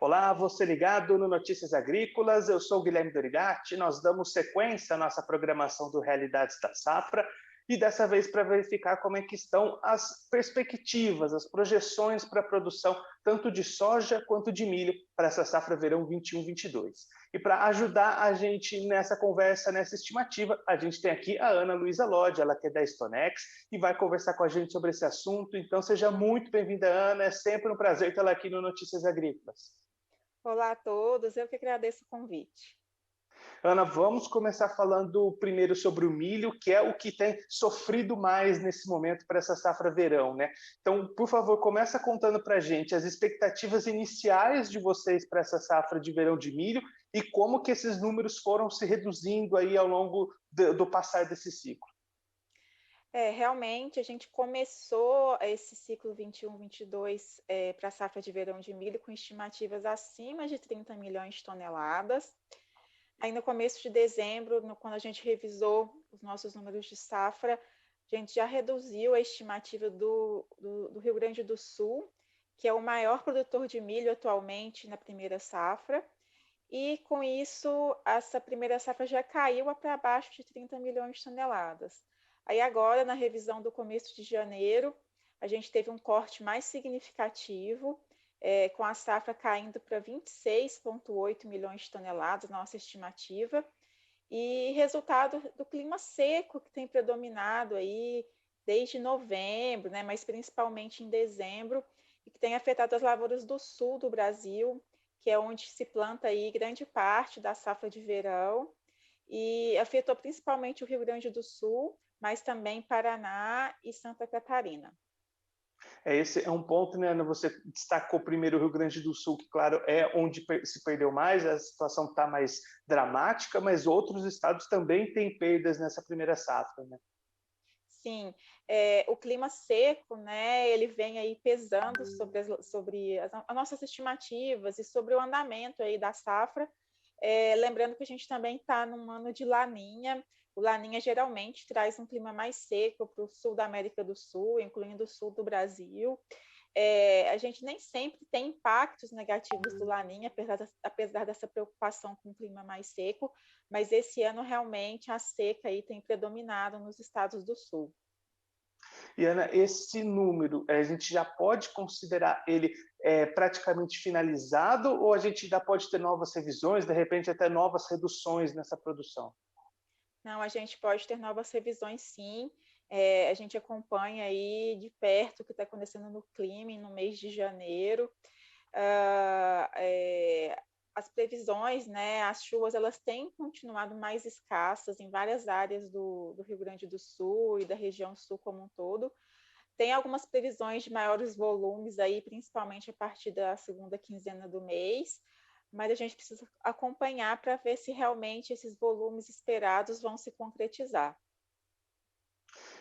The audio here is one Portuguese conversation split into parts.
Olá, você ligado no Notícias Agrícolas, eu sou o Guilherme Dorigatti, nós damos sequência à nossa programação do Realidades da Safra e dessa vez para verificar como é que estão as perspectivas, as projeções para a produção tanto de soja quanto de milho para essa safra verão 21-22. E para ajudar a gente nessa conversa, nessa estimativa, a gente tem aqui a Ana Luísa Lodge, ela que é da Stonex e vai conversar com a gente sobre esse assunto. Então seja muito bem-vinda, Ana, é sempre um prazer tê-la aqui no Notícias Agrícolas. Olá a todos, eu que agradeço o convite. Ana, vamos começar falando primeiro sobre o milho, que é o que tem sofrido mais nesse momento para essa safra verão, né? Então, por favor, começa contando para a gente as expectativas iniciais de vocês para essa safra de verão de milho e como que esses números foram se reduzindo aí ao longo do passar desse ciclo. Realmente a gente começou esse ciclo 21-22 para a safra de verão de milho com estimativas acima de 30 milhões de toneladas. Aí no começo de dezembro, quando a gente revisou os nossos números de safra, a gente já reduziu a estimativa do Rio Grande do Sul, que é o maior produtor de milho atualmente na primeira safra, e com isso essa primeira safra já caiu para abaixo de 30 milhões de toneladas. Aí agora, na revisão do começo de janeiro, a gente teve um corte mais significativo, com a safra caindo para 26,8 milhões de toneladas, nossa estimativa, e resultado do clima seco que tem predominado aí desde novembro, né, mas principalmente em dezembro, e que tem afetado as lavouras do sul do Brasil, que é onde se planta aí grande parte da safra de verão, e afetou principalmente o Rio Grande do Sul, mas também Paraná e Santa Catarina. Esse é um ponto, né? Você destacou primeiro o Rio Grande do Sul, que, claro, é onde se perdeu mais, a situação está mais dramática, mas outros estados também têm perdas nessa primeira safra, né? Sim, o clima seco, né, ele vem aí pesando sobre as nossas estimativas e sobre o andamento aí da safra. Lembrando que a gente também está num ano de laninha. O laninha geralmente traz um clima mais seco para o sul da América do Sul, incluindo o sul do Brasil. A gente nem sempre tem impactos negativos do laninha, apesar dessa preocupação com o clima mais seco, mas esse ano realmente a seca aí tem predominado nos estados do sul. E, Ana, esse número, a gente já pode considerar ele praticamente finalizado ou a gente ainda pode ter novas revisões, de repente até novas reduções nessa produção? Não, a gente pode ter novas revisões, sim. A gente acompanha aí de perto o que está acontecendo no clima no mês de janeiro. As previsões, né, as chuvas, elas têm continuado mais escassas em várias áreas do Rio Grande do Sul e da região sul como um todo. Tem algumas previsões de maiores volumes aí, principalmente a partir da segunda quinzena do mês, mas a gente precisa acompanhar para ver se realmente esses volumes esperados vão se concretizar.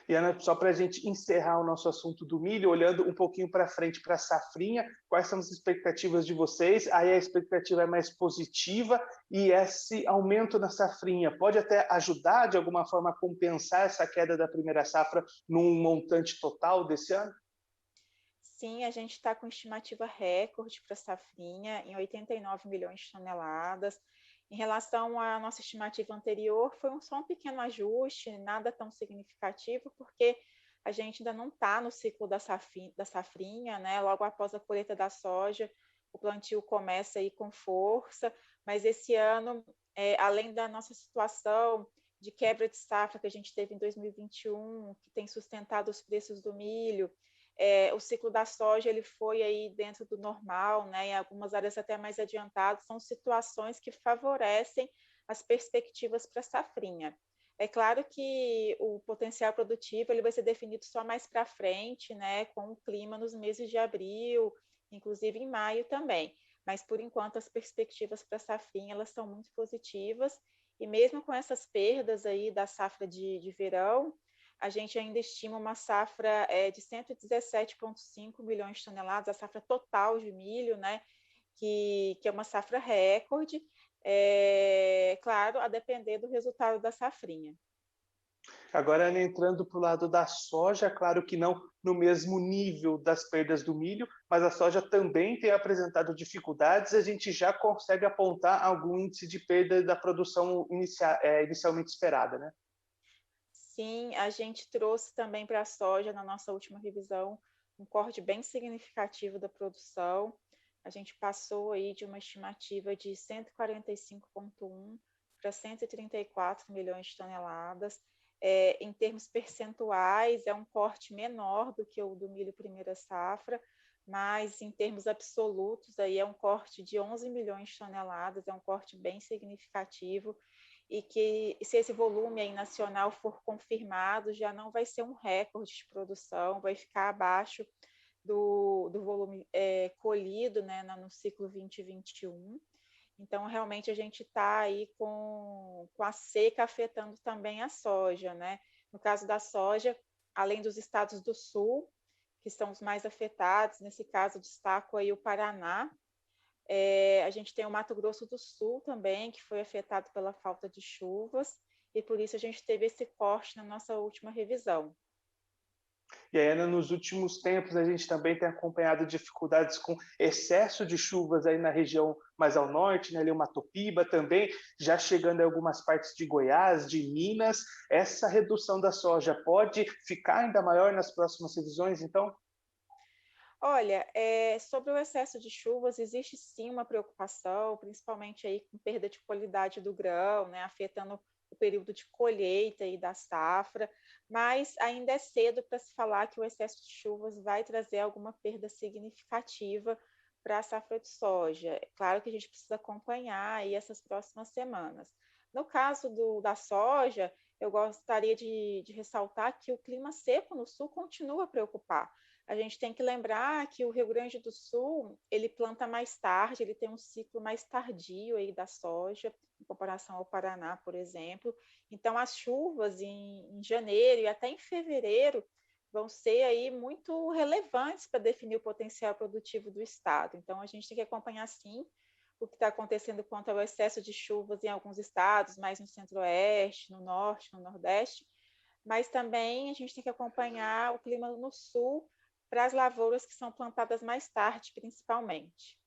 E, Ana, só para a gente encerrar o nosso assunto do milho, olhando um pouquinho para frente para a safrinha, quais são as expectativas de vocês? Aí a expectativa é mais positiva e esse aumento na safrinha pode até ajudar, de alguma forma, a compensar essa queda da primeira safra num montante total desse ano? Sim, a gente está com estimativa recorde para a safrinha, em 89 milhões de toneladas. Em relação à nossa estimativa anterior, foi só um pequeno ajuste, nada tão significativo, porque a gente ainda não está no ciclo da safrinha, né? Logo após a colheita da soja, o plantio começa aí com força, mas esse ano, além da nossa situação de quebra de safra que a gente teve em 2021, que tem sustentado os preços do milho, o ciclo da soja ele foi aí dentro do normal, né, em algumas áreas até mais adiantado, são situações que favorecem as perspectivas para a safrinha. É claro que o potencial produtivo ele vai ser definido só mais para frente, né, com o clima nos meses de abril, inclusive em maio também. Mas por enquanto as perspectivas para a safrinha elas são muito positivas e mesmo com essas perdas aí da safra de verão, a gente ainda estima uma safra de 117,5 milhões de toneladas, a safra total de milho, né, que é uma safra recorde, claro, a depender do resultado da safrinha. Agora, entrando para o lado da soja, claro que não no mesmo nível das perdas do milho, mas a soja também tem apresentado dificuldades, a gente já consegue apontar algum índice de perda da produção inicialmente esperada, né? Sim, a gente trouxe também para a soja, na nossa última revisão, um corte bem significativo da produção. A gente passou aí de uma estimativa de 145,1 para 134 milhões de toneladas. Em termos percentuais, é um corte menor do que o do milho primeira safra, mas em termos absolutos, aí é um corte de 11 milhões de toneladas, é um corte bem significativo, e que, se esse volume aí nacional for confirmado, já não vai ser um recorde de produção, vai ficar abaixo do volume colhido, né, no ciclo 2021. Então, realmente, a gente está aí com a seca afetando também a soja, né? No caso da soja, além dos estados do sul, que são os mais afetados, nesse caso, destaco aí o Paraná. A gente tem o Mato Grosso do Sul também, que foi afetado pela falta de chuvas, e por isso a gente teve esse corte na nossa última revisão. E aí, nos últimos tempos, a gente também tem acompanhado dificuldades com excesso de chuvas aí na região mais ao norte, né, ali o Matopiba também, já chegando em algumas partes de Goiás, de Minas. Essa redução da soja pode ficar ainda maior nas próximas revisões, então? Olha, sobre o excesso de chuvas, existe sim uma preocupação, principalmente aí com perda de qualidade do grão, né, afetando o período de colheita e da safra, mas ainda é cedo para se falar que o excesso de chuvas vai trazer alguma perda significativa para a safra de soja. É claro que a gente precisa acompanhar aí essas próximas semanas. No caso da soja, eu gostaria de ressaltar que o clima seco no sul continua a preocupar. A gente tem que lembrar que o Rio Grande do Sul, ele planta mais tarde, ele tem um ciclo mais tardio aí da soja, em comparação ao Paraná, por exemplo. Então, as chuvas em janeiro e até em fevereiro vão ser aí muito relevantes para definir o potencial produtivo do estado. Então, a gente tem que acompanhar, sim, o que está acontecendo quanto ao excesso de chuvas em alguns estados, mais no centro-oeste, no norte, no nordeste, mas também a gente tem que acompanhar o clima no sul para as lavouras que são plantadas mais tarde, principalmente.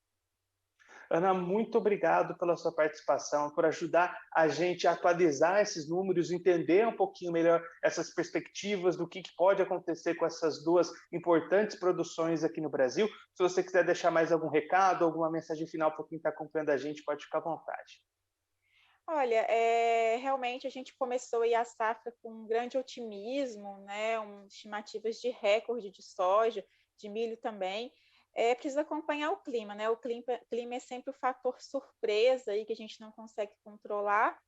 Ana, muito obrigado pela sua participação, por ajudar a gente a atualizar esses números, entender um pouquinho melhor essas perspectivas do que pode acontecer com essas duas importantes produções aqui no Brasil. Se você quiser deixar mais algum recado, alguma mensagem final para quem está acompanhando a gente, pode ficar à vontade. Olha, realmente a gente começou aí a safra com um grande otimismo, né, estimativas de recorde de soja, de milho também. Precisa acompanhar o clima, né? O clima é sempre o fator surpresa aí que a gente não consegue controlar,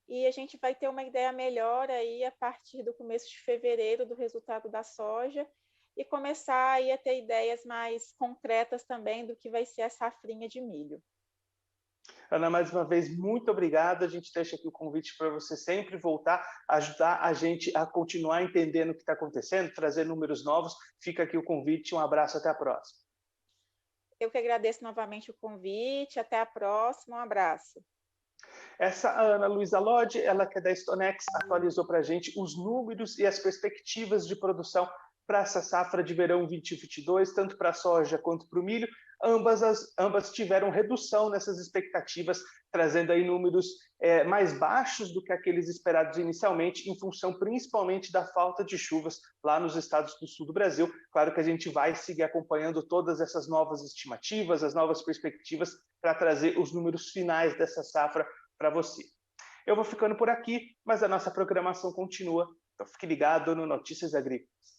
e a gente vai ter uma ideia melhor aí a partir do começo de fevereiro do resultado da soja e começar aí a ter ideias mais concretas também do que vai ser a safrinha de milho. Ana, mais uma vez, muito obrigado. A gente deixa aqui o convite para você sempre voltar, ajudar a gente a continuar entendendo o que está acontecendo, trazer números novos. Fica aqui o convite. Um abraço, até a próxima. Eu que agradeço novamente o convite. Até a próxima. Um abraço. Essa a Ana Luísa Lodge, ela que é da Stonex, atualizou para a gente os números e as perspectivas de produção para essa safra de verão 2022, tanto para a soja quanto para o milho. Ambas tiveram redução nessas expectativas, trazendo aí números mais baixos do que aqueles esperados inicialmente, em função principalmente da falta de chuvas lá nos estados do sul do Brasil. Claro que a gente vai seguir acompanhando todas essas novas estimativas, as novas perspectivas, para trazer os números finais dessa safra para você. Eu vou ficando por aqui, mas a nossa programação continua. Então fique ligado no Notícias Agrícolas.